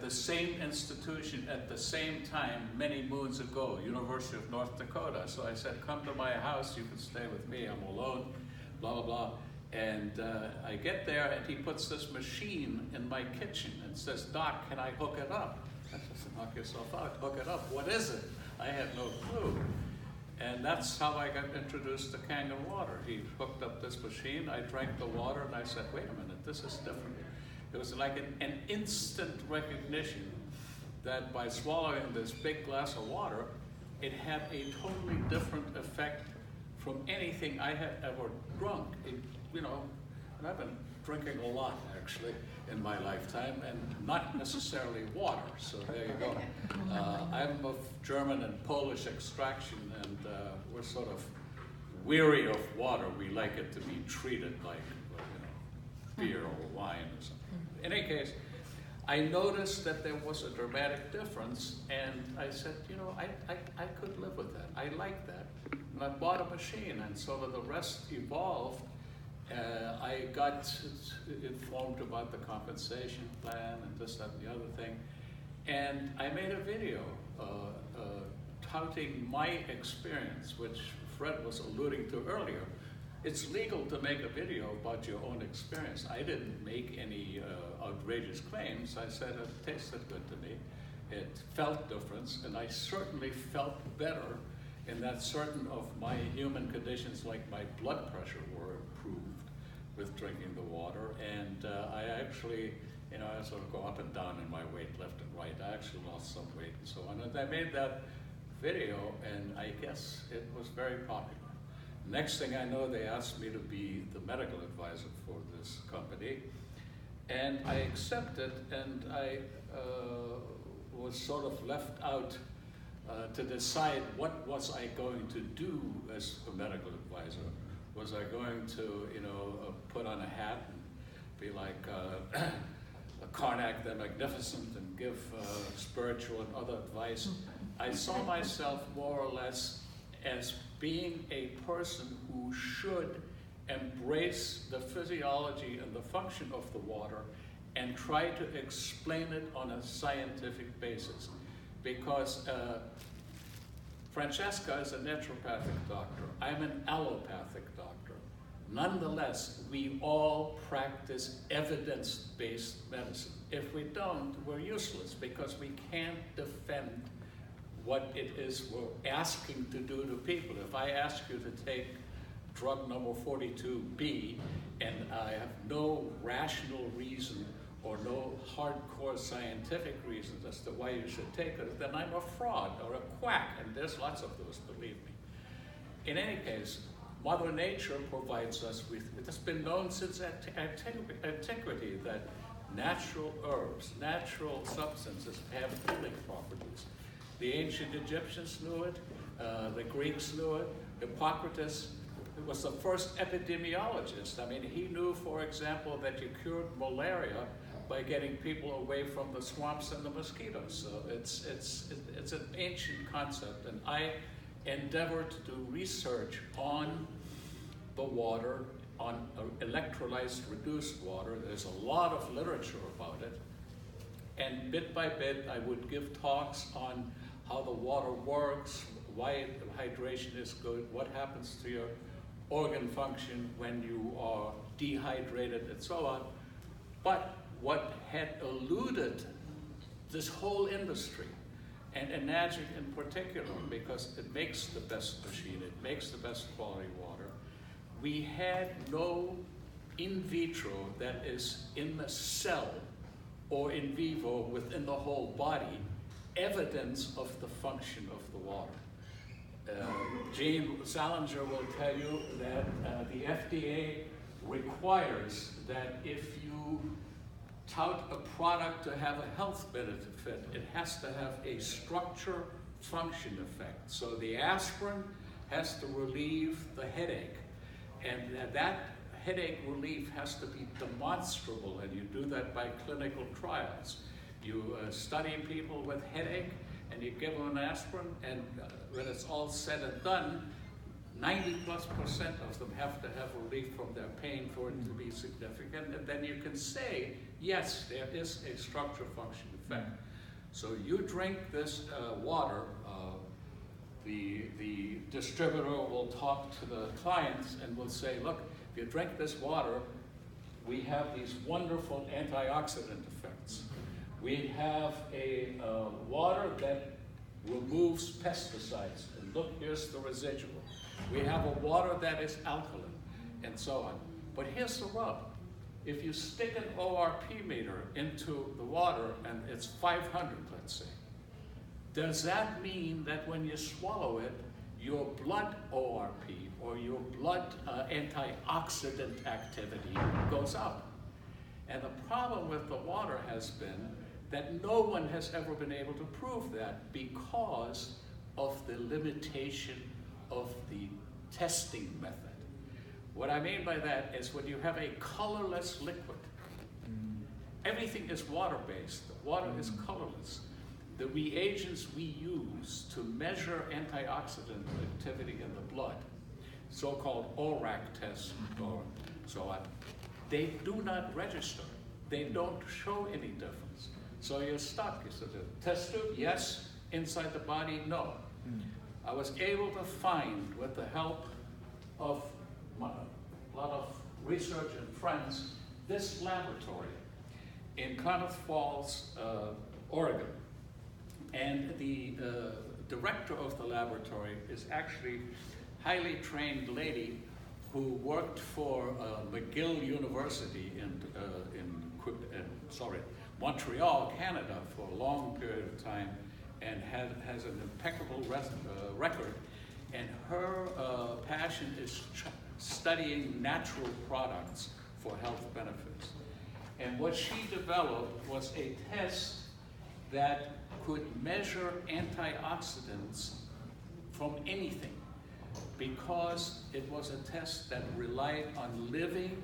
the same institution at the same time many moons ago, University of North Dakota. So I said, come to my house, you can stay with me, I'm alone, blah, blah, blah. And I get there and he puts this machine in my kitchen and says, Doc, can I hook it up? I said, knock yourself out, hook it up. What is it? I had no clue. And that's how I got introduced to Kangen Water. He hooked up this machine, I drank the water, and I said, wait a minute, this is different. It was like an instant recognition that by swallowing this big glass of water, it had a totally different effect from anything I had ever drunk. And I've been drinking a lot, actually, in my lifetime, and not necessarily water, so there you go. I'm of German and Polish extraction, and we're sort of weary of water. We like it to be treated like beer or wine or something. In any case, I noticed that there was a dramatic difference, and I said, I could live with that. I like that. And I bought a machine, and sort of the rest evolved. I got informed about the compensation plan and this, that, and the other thing. And I made a video touting my experience, which Fred was alluding to earlier. It's legal to make a video about your own experience. I didn't make any outrageous claims. I said it tasted good to me. It felt different, and I certainly felt better in that certain of my human conditions, like my blood pressure, were improved with drinking the water. And I actually, I sort of go up and down in my weight, left and right. I actually lost some weight and so on. And I made that video, and I guess it was very popular. Next thing I know, they asked me to be the medical advisor for this company, and I accepted, and I was sort of left out to decide what was I going to do as a medical advisor. Was I going to, put on a hat and be like Karnak the Magnificent and give spiritual and other advice? I saw myself more or less as being a person who should embrace the physiology and the function of the water and try to explain it on a scientific basis. Because Francesca is a naturopathic doctor. I'm an allopathic doctor. Nonetheless, we all practice evidence-based medicine. If we don't, we're useless because we can't defend what it is we're asking to do to people. If I ask you to take drug number 42B and I have no rational reason or no hardcore scientific reasons as to why you should take it, then I'm a fraud or a quack, and there's lots of those, believe me. In any case, Mother Nature provides us with, it has been known since antiquity that natural herbs, natural substances have healing properties. The ancient Egyptians knew it, the Greeks knew it. Hippocrates was the first epidemiologist. I mean, he knew, for example, that you cured malaria by getting people away from the swamps and the mosquitoes. So it's an ancient concept, and I endeavored to do research on the water, on electrolyzed reduced water. There's a lot of literature about it. And bit by bit, I would give talks on how the water works, why hydration is good, what happens to your organ function when you are dehydrated, and so on. But what had eluded this whole industry, and Enagic in particular, because it makes the best machine, it makes the best quality water, we had no in vitro, that is in the cell or in vivo within the whole body, evidence of the function of the water. Gene Salinger will tell you that the FDA requires that if you tout a product to have a health benefit, it has to have a structure-function effect. So the aspirin has to relieve the headache, and that headache relief has to be demonstrable, and you do that by clinical trials. You study people with headache, and you give them an aspirin, and when it's all said and done, 90+% of them have to have relief from their pain for it to be significant, and then you can say, yes, there is a structure-function effect. So you drink this water, the distributor will talk to the clients and will say, look, if you drink this water, we have these wonderful antioxidant effects. We have a water that removes pesticides, and look, here's the residual. We have a water that is alkaline, and so on. But here's the rub. If you stick an ORP meter into the water and it's 500, let's say, does that mean that when you swallow it, your blood ORP or your blood antioxidant activity goes up? And the problem with the water has been that no one has ever been able to prove that because of the limitation of the testing method. What I mean by that is when you have a colorless liquid, everything is water-based. The water is colorless. The reagents we use to measure antioxidant activity in the blood, so-called ORAC tests or so on, they do not register. They don't show any difference. So you're stuck. You said, test tube, yes. Inside the body, no. I was able to find, with the help of a lot of research and friends, this laboratory in Klamath Falls, Oregon. And the director of the laboratory is actually a highly trained lady who worked for McGill University in Montreal, Canada, for a long period of time, and has an impeccable record. And her passion is studying natural products for health benefits. And what she developed was a test that could measure antioxidants from anything, because it was a test that relied on living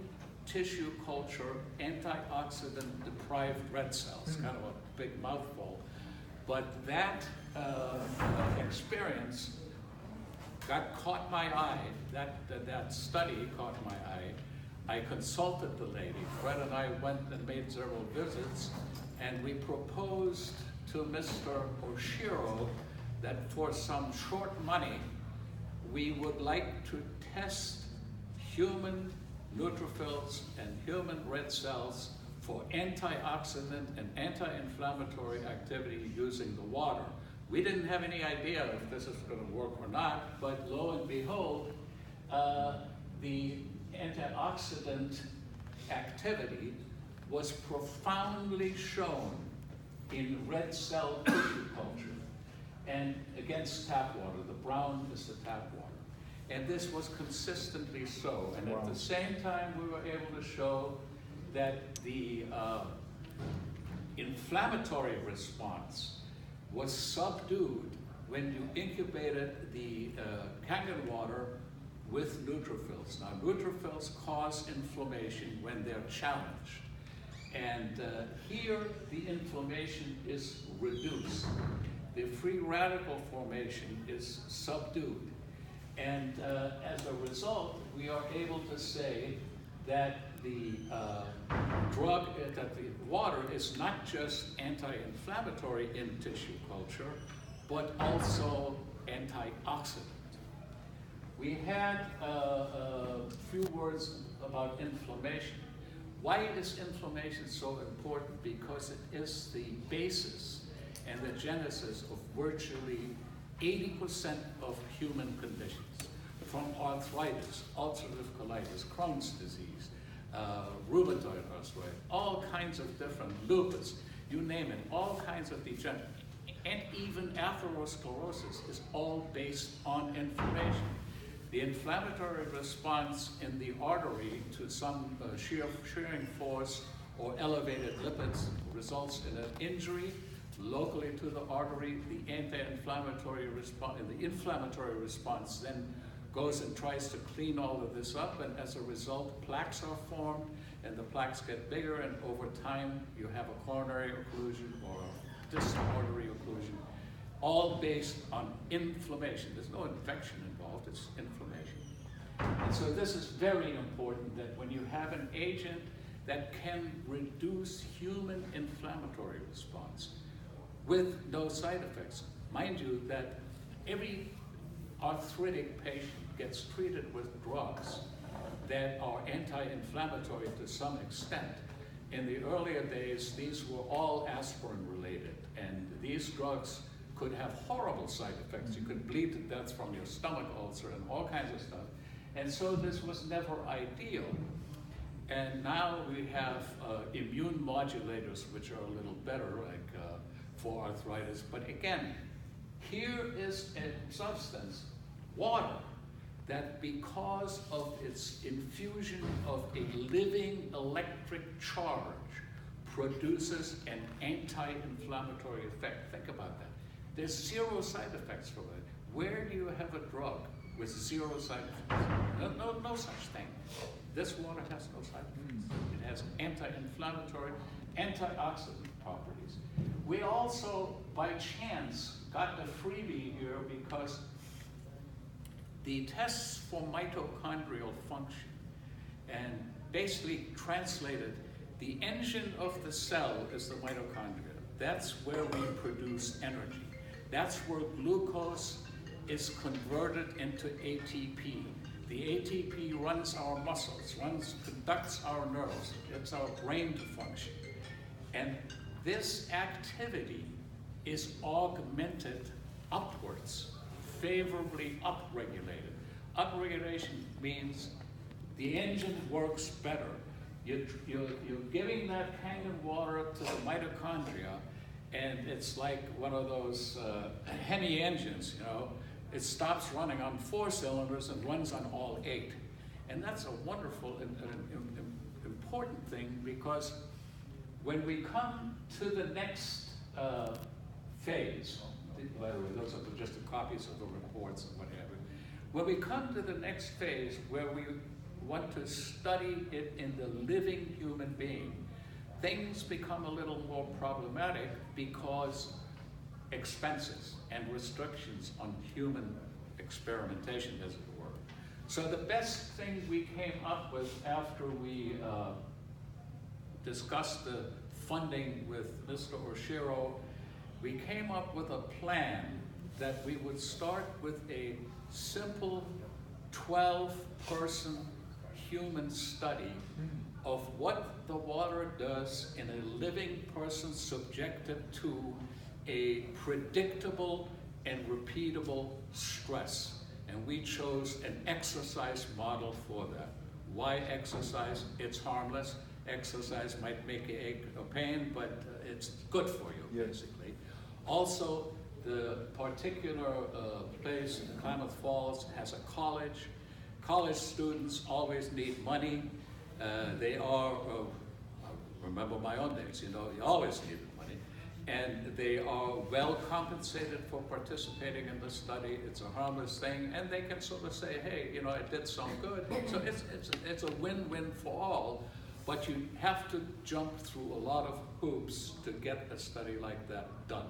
tissue culture antioxidant deprived red cells, kind of a big mouthful. But that experience caught my eye, that study caught my eye. I consulted the lady. Fred and I went and made several visits, and we proposed to Mr. Oshiro that for some short money, we would like to test human neutrophils and human red cells for antioxidant and anti-inflammatory activity using the water. We didn't have any idea if this is going to work or not, but lo and behold, the antioxidant activity was profoundly shown in red cell tissue culture and against tap water. The brown is the tap water. And this was consistently so. And at the same time, we were able to show that the inflammatory response was subdued when you incubated the Kangen water with neutrophils. Now, neutrophils cause inflammation when they're challenged. And here, the inflammation is reduced. The free radical formation is subdued. And as a result, we are able to say that the that the water is not just anti-inflammatory in tissue culture, but also antioxidant. We had a few words about inflammation. Why is inflammation so important? Because it is the basis and the genesis of virtually 80% of human conditions, from arthritis, ulcerative colitis, Crohn's disease, rheumatoid arthritis, all kinds of different lupus, you name it, all kinds of degeneration, and even atherosclerosis is all based on inflammation. The inflammatory response in the artery to some shearing force or elevated lipids results in an injury locally to the artery. The anti-inflammatory response, the inflammatory response then goes and tries to clean all of this up, and as a result, plaques are formed, and the plaques get bigger, and over time, you have a coronary occlusion or a distal artery occlusion, all based on inflammation. There's no infection involved, it's inflammation. And so this is very important, that when you have an agent that can reduce human inflammatory response, with no side effects. Mind you that every arthritic patient gets treated with drugs that are anti-inflammatory to some extent. In the earlier days, these were all aspirin related, and these drugs could have horrible side effects. You could bleed to death from your stomach ulcer and all kinds of stuff. And so this was never ideal. And now we have immune modulators, which are a little better, like for arthritis. But again, here is a substance, water, that because of its infusion of a living electric charge produces an anti-inflammatory effect. Think about that. There's zero side effects from it. Where do you have a drug with zero side effects? No such thing. This water has no side effects. It has anti-inflammatory, antioxidant properties. We also, by chance, got the freebie here because the tests for mitochondrial function, and basically translated, the engine of the cell is the mitochondria. That's where we produce energy. That's where glucose is converted into ATP. The ATP runs our muscles, conducts our nerves, gets our brain to function. And this activity is augmented upwards, favorably upregulated. Upregulation means the engine works better. You're giving that Kangen water to the mitochondria, and it's like one of those Hemi engines, you know. It stops running on 4 cylinders and runs on all 8. And that's a wonderful and important thing, because when we come to the next phase, by the way, those are just the copies of the reports and what have you. When we come to the next phase where we want to study it in the living human being, things become a little more problematic because expenses and restrictions on human experimentation, as it were. So the best thing we came up with after we discussed the funding with Mr. Oshiro, we came up with a plan that we would start with a simple 12-person human study of what the water does in a living person subjected to a predictable and repeatable stress. And we chose an exercise model for that. Why exercise? It's harmless. Exercise might make you ache or pain, but it's good for you, basically. Also, the particular place in Klamath Falls has a college. College students always need money. They are, remember my own days, you know, you always needed money. And they are well compensated for participating in the study. It's a harmless thing, and they can sort of say, hey, you know, it did some good. So it's a win-win for all, but you have to jump through a lot of hoops to get a study like that done.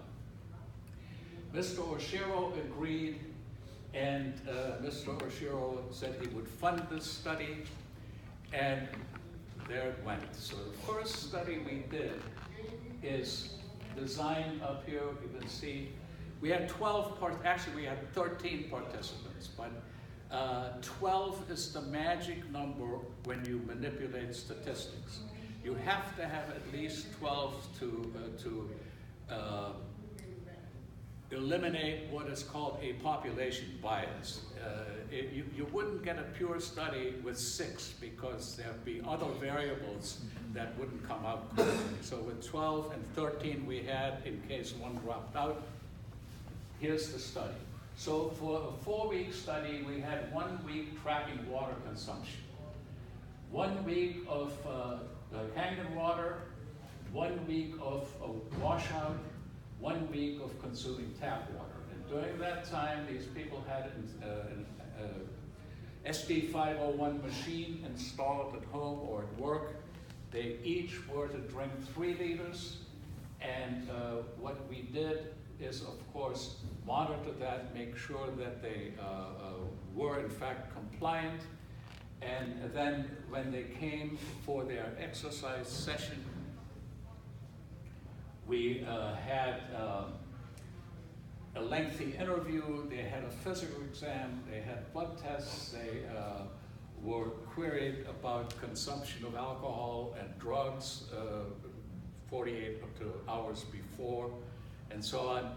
Mr. Oshiro agreed, and Mr. Oshiro said he would fund this study, and there it went. So the first study we did is designed up here. You can see we had 12 actually we had 13 participants, but 12 is the magic number when you manipulate statistics. You have to have at least 12 to eliminate what is called a population bias. You wouldn't get a pure study with 6 because there'd be other variables that wouldn't come out correctly. So with 12 and 13 we had, in case one dropped out. Here's the study. So for a 4-week study, we had 1 week tracking water consumption, 1 week of Kangen water, 1 week of washout, 1 week of consuming tap water. And during that time, these people had an SD501 machine installed at home or at work. They each were to drink 3 liters. And what we did is, of course, monitor that, make sure that they were in fact compliant. And then when they came for their exercise session, we had lengthy interview, they had a physical exam, they had blood tests, they were queried about consumption of alcohol and drugs 48 hours before, and so on.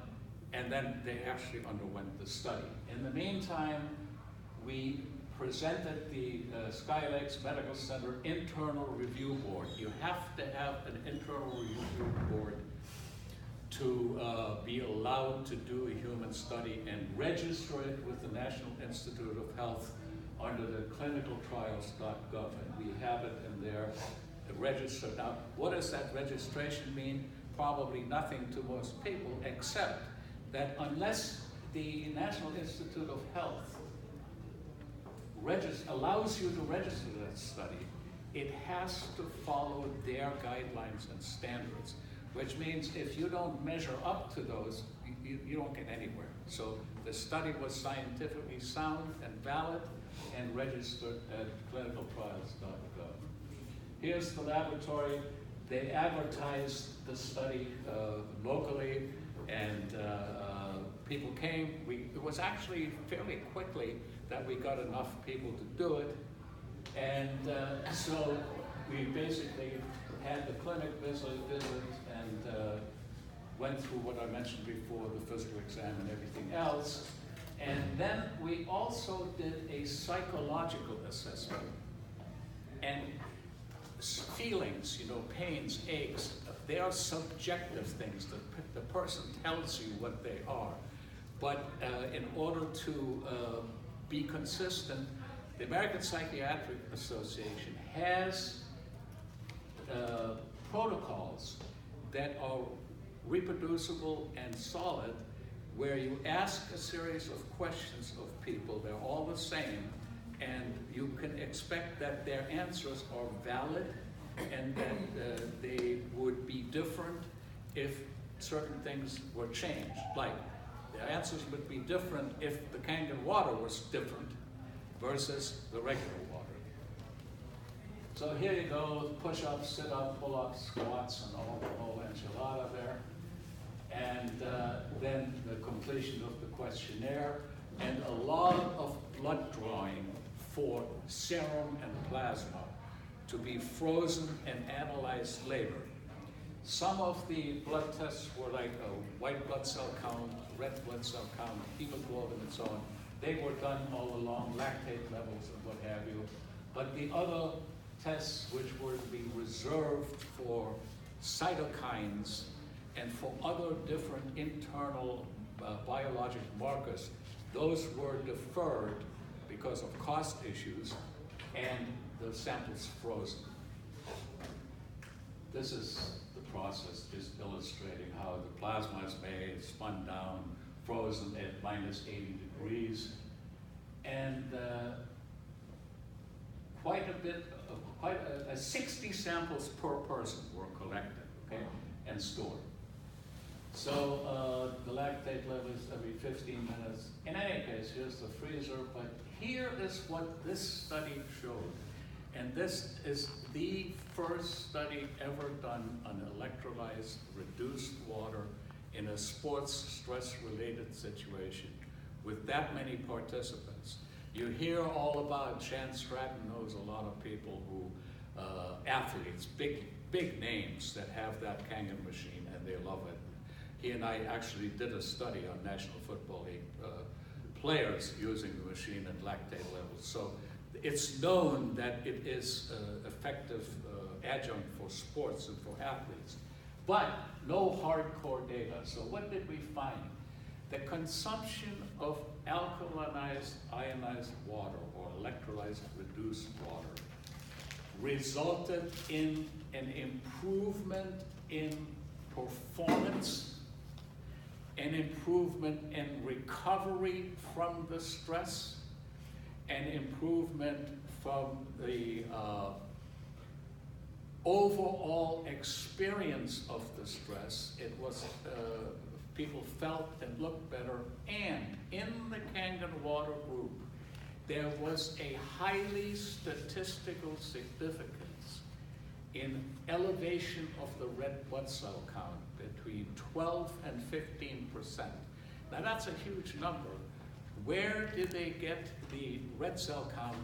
And then they actually underwent the study. In the meantime, we presented the Sky Lakes Medical Center Internal Review Board. You have to have an internal review board to be allowed to do a human study and register it with the National Institute of Health under the clinicaltrials.gov, and we have it in there registered. Now, what does that registration mean? Probably nothing to most people, except that unless the National Institute of Health allows you to register that study, it has to follow their guidelines and standards, which means if you don't measure up to those, you don't get anywhere. So the study was scientifically sound and valid and registered at clinicaltrials.gov. Here's the laboratory. They advertised the study locally, and people came. It was actually fairly quickly that we got enough people to do it. And so we basically had the clinic visit and went through what I mentioned before, the physical exam and everything else. And then we also did a psychological assessment. And feelings, pains, aches, they are subjective things. The person tells you what they are. But in order to be consistent, the American Psychiatric Association has protocols that are reproducible and solid, where you ask a series of questions of people, they're all the same, and you can expect that their answers are valid and that they would be different if certain things were changed. Like, the answers would be different if the Kangen water was different versus the regular water. So here you go, push-ups, sit-ups, pull-ups, squats, and the whole enchilada there. And then the completion of the questionnaire, and a lot of blood drawing for serum and plasma to be frozen and analyzed later. Some of the blood tests were like a white blood cell count, red blood cell count, hemoglobin, and so on. They were done all along, lactate levels and what have you. But the other tests, which were to be reserved for cytokines and for other different internal biologic markers, those were deferred because of cost issues, and the samples frozen. This is the process, just illustrating how the plasma is made, spun down, frozen at minus 80 degrees, and quite 60 samples per person were collected, okay, and stored. So the lactate levels every 15 minutes. In any case, here's the freezer, but here is what this study showed. And this is the first study ever done on electrolyzed reduced water in a sports stress-related situation with that many participants. You hear all about, Shan Stratton knows a lot of people who, athletes, big names that have that Kangen machine, and they love it. He and I actually did a study on National Football League players using the machine and lactate levels. So it's known that it is effective adjunct for sports and for athletes, but no hardcore data. So what did we find? The consumption of alkalinized ionized water or electrolyzed reduced water resulted in an improvement in performance, an improvement in recovery from the stress, an improvement from the overall experience of the stress. It was, people felt and looked better, and in the Kangen water group, there was a highly statistical significance in elevation of the red blood cell count between 12 and 15%. Now that's a huge number. Where did they get the red cell count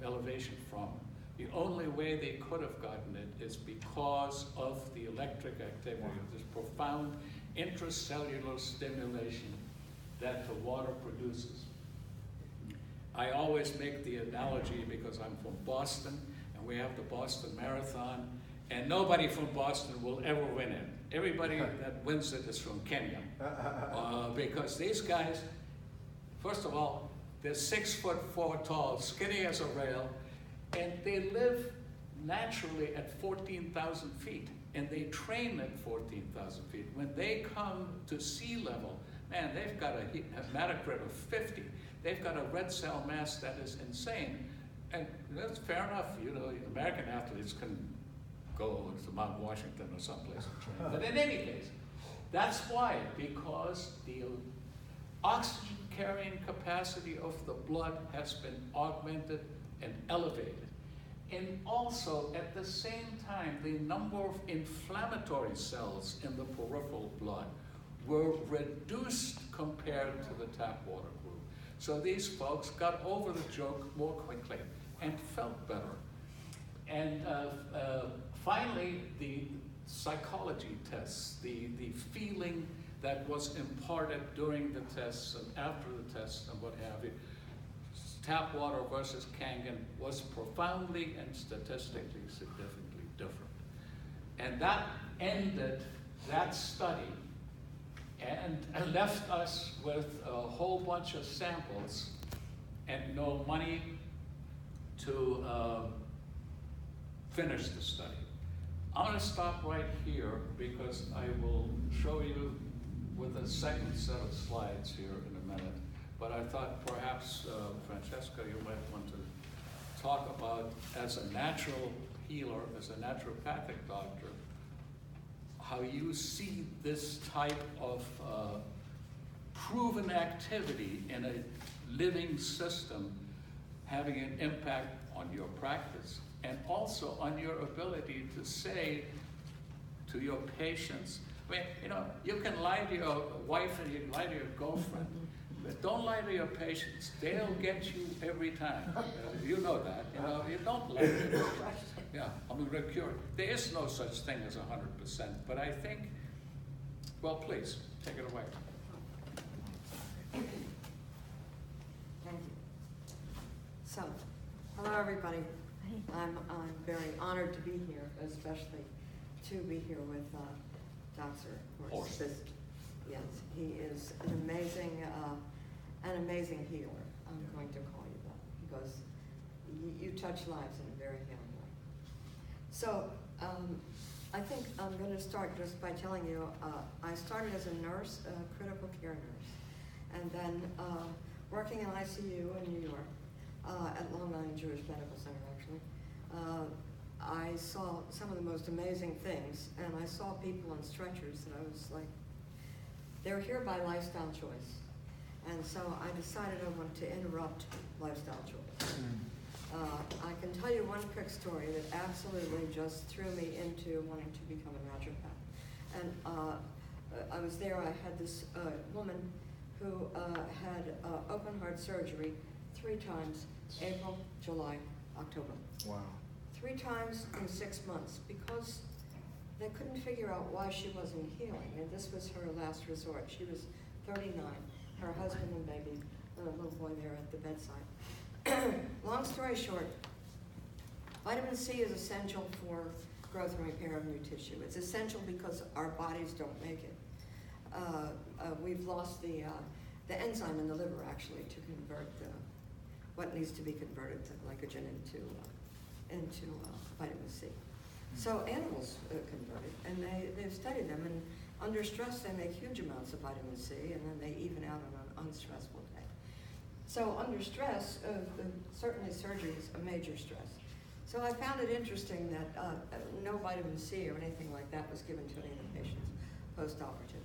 elevation from? The only way they could have gotten it is because of the electric activity, this profound intracellular stimulation that the water produces. I always make the analogy because I'm from Boston and we have the Boston Marathon, and nobody from Boston will ever win it. Everybody that wins it is from Kenya. Because these guys, first of all, they're 6'4" tall, skinny as a rail, and they live naturally at 14,000 feet, and they train at 14,000 feet. When they come to sea level, man, they've got a hematocrit of 50. They've got a red cell mass that is insane. And that's fair enough, you know, American athletes can go to Mount Washington or someplace and train. But in any case, that's why, because the oxygen carrying capacity of the blood has been augmented and elevated. And also, at the same time, the number of inflammatory cells in the peripheral blood were reduced compared to the tap water group. So these folks got over the joke more quickly and felt better. And finally, the psychology tests, the feeling that was imparted during the tests and after the tests and what have you, tap water versus Kangen was profoundly and statistically significantly different. And that ended that study and left us with a whole bunch of samples and no money to finish the study. I'm going to stop right here because I will show you with a second set of slides here in a minute. But I thought perhaps, Francesca, you might want to talk about, as a natural healer, as a naturopathic doctor, how you see this type of proven activity in a living system having an impact on your practice and also on your ability to say to your patients, I mean, you know, you can lie to your wife and you can lie to your girlfriend, but don't lie to your patients. They'll get you every time. You know that. You know, you don't lie to your patients. Yeah, I'm a cure. There is no such thing as 100%, but I think, well, please, take it away. Thank you. So, hello everybody. I'm very honored to be here, especially to be here with Dr. Horst. Yes, he is an amazing healer. I'm going to call you that because you touch lives in a very healing way. So I think I'm going to start just by telling you I started as a nurse, a critical care nurse, and then working in ICU in New York at Long Island Jewish Medical Center, actually. I saw some of the most amazing things, and I saw people on stretchers that I was like, they're here by lifestyle choice. And so I decided I wanted to interrupt lifestyle choice. I can tell you one quick story that absolutely just threw me into wanting to become a naturopath. And I was there, I had this woman who had open heart surgery 3 times, April, July, October. Wow. 3 times in 6 months because they couldn't figure out why she wasn't healing. And this was her last resort. She was 39, her husband and baby, a little boy there at the bedside. Long story short, vitamin C is essential for growth and repair of new tissue. It's essential because our bodies don't make it. We've lost the enzyme in the liver, actually, to convert what needs to be converted to glycogen into vitamin C. So animals convert it, and they've studied them, and under stress they make huge amounts of vitamin C, and then they even out on an unstressful day. So under stress, certainly surgery is a major stress. So I found it interesting that no vitamin C or anything like that was given to any of the patients post-operatively.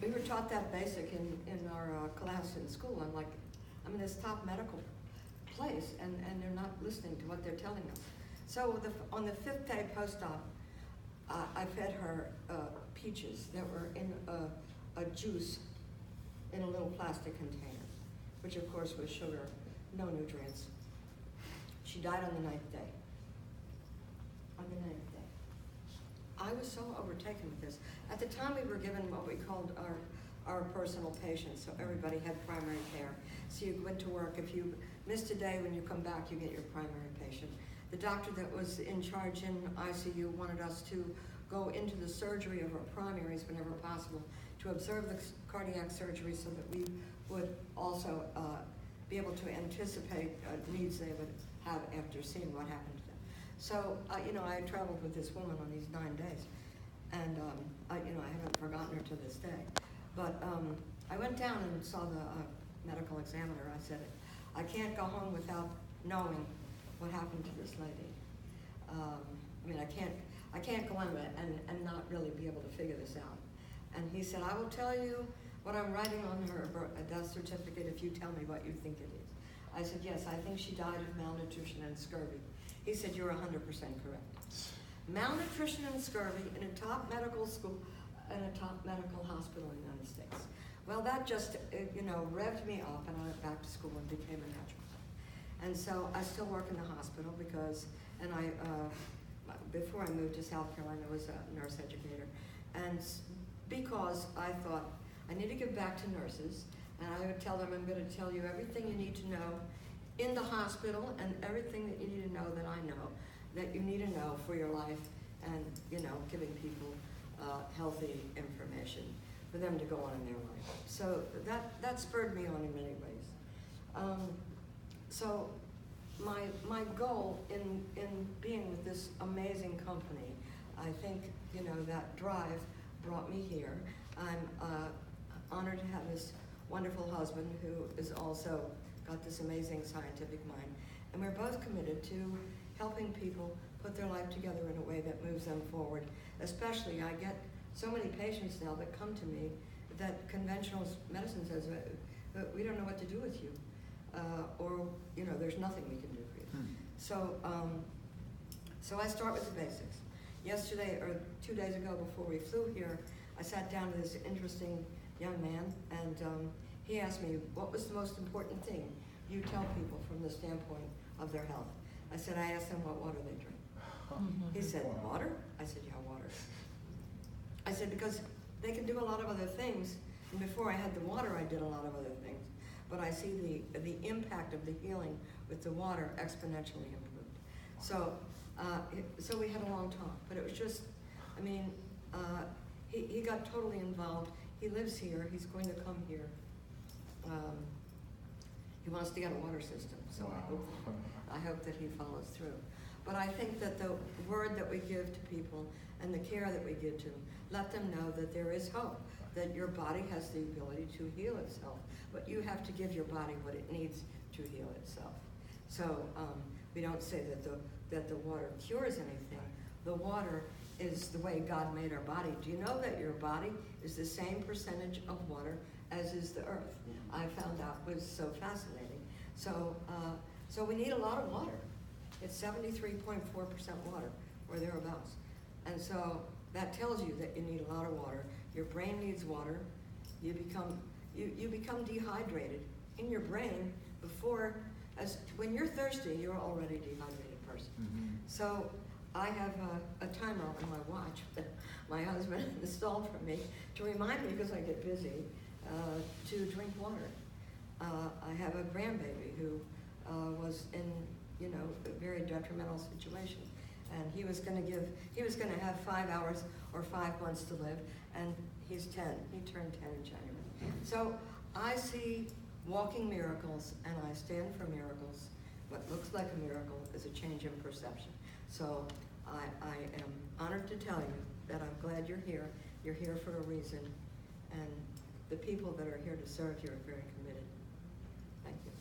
We were taught that basic in our class in school. I'm in this top medical place, and they're not listening to what they're telling us. So on the 5th day post-op, I fed her peaches that were in a juice in a little plastic container, which of course was sugar, no nutrients. She died on the 9th day. On the 9th day. I was so overtaken with this. At the time, we were given what we called our personal patients, so everybody had primary care. So you went to work. If you missed a day, when you come back, you get your primary patient. The doctor that was in charge in ICU wanted us to go into the surgery of our primaries whenever possible to observe the cardiac surgery so that we would also be able to anticipate needs they would have after seeing what happened to them. So, you know, I traveled with this woman on these 9 days, and I haven't forgotten her to this day. But I went down and saw the medical examiner. I said, I can't go home without knowing what happened to this lady. I mean, I can't go on and not really be able to figure this out. And he said, I will tell you what I'm writing on her death certificate if you tell me what you think it is. I said, yes, I think she died of malnutrition and scurvy. He said, you're 100% correct. Malnutrition and scurvy in a top medical school, in a top medical hospital in the United States. Well, that just, revved me up, and I went back to school and became a naturopath. And so I still work in the hospital before I moved to South Carolina, I was a nurse educator. And because I thought, I need to give back to nurses, and I would tell them, I'm going to tell you everything you need to know in the hospital and everything that you need to know that I know, that you need to know for your life, and, giving people healthy information for them to go on in their life. So that spurred me on in many ways. So my goal in being with this amazing company, I think, that drive brought me here. I'm honored to have this wonderful husband who is also got this amazing scientific mind. And we're both committed to helping people put their life together in a way that moves them forward. Especially, I get so many patients now that come to me that conventional medicine says, we don't know what to do with you. Or, there's nothing we can do for you. So I start with the basics. Yesterday, or 2 days ago before we flew here, I sat down with this interesting young man, and he asked me, what was the most important thing you tell people from the standpoint of their health? I said, I asked them what water they drink. He said, water? I said, yeah, water. I said, because they can do a lot of other things, and before I had the water, I did a lot of other things. But I see the impact of the healing with the water exponentially improved. So we had a long talk, but it was just, he got totally involved. He lives here, he's going to come here. He wants to get a water system, so wow. I hope that he follows through. But I think that the word that we give to people and the care that we give to them, let them know that there is hope, that your body has the ability to heal itself, but you have to give your body what it needs to heal itself. So we don't say that the water cures anything. The water is the way God made our body. Do you know that your body is the same percentage of water as is the earth? I found out was so fascinating. So we need a lot of water. It's 73.4% water, or thereabouts. And so that tells you that you need a lot of water. Your brain needs water. You become dehydrated in your brain when you're thirsty, you're already a dehydrated person. Mm-hmm. So I have a timer on my watch that my husband installed for me to remind me, because I get busy, to drink water. I have a grandbaby who was in a very detrimental situation, and he was going to have 5 hours or 5 months to live, and he's 10. He turned 10 in January. So I see walking miracles, and I stand for miracles. What looks like a miracle is a change in perception. So I am honored to tell you that I'm glad you're here. You're here for a reason, and the people that are here to serve you are very committed. Thank you.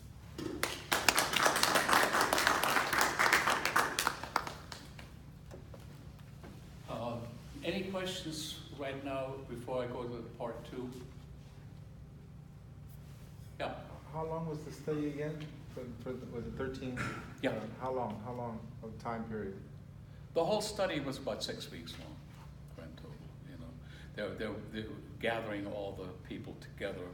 Any questions right now before I go to part 2? Yeah. How long was the study again? Was it 13? Yeah. How long of time period? The whole study was about 6 weeks long, grand total. They're gathering all the people together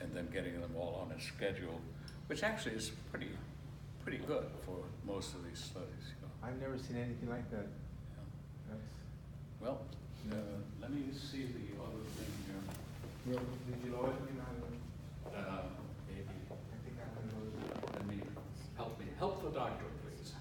and then getting them all on a schedule, which actually is pretty good for most of these studies. You know. I've never seen anything like that. Yeah. That's, Well, let me see the other thing here. did you know it? Maybe. I think I know it. Let me help the doctor, please.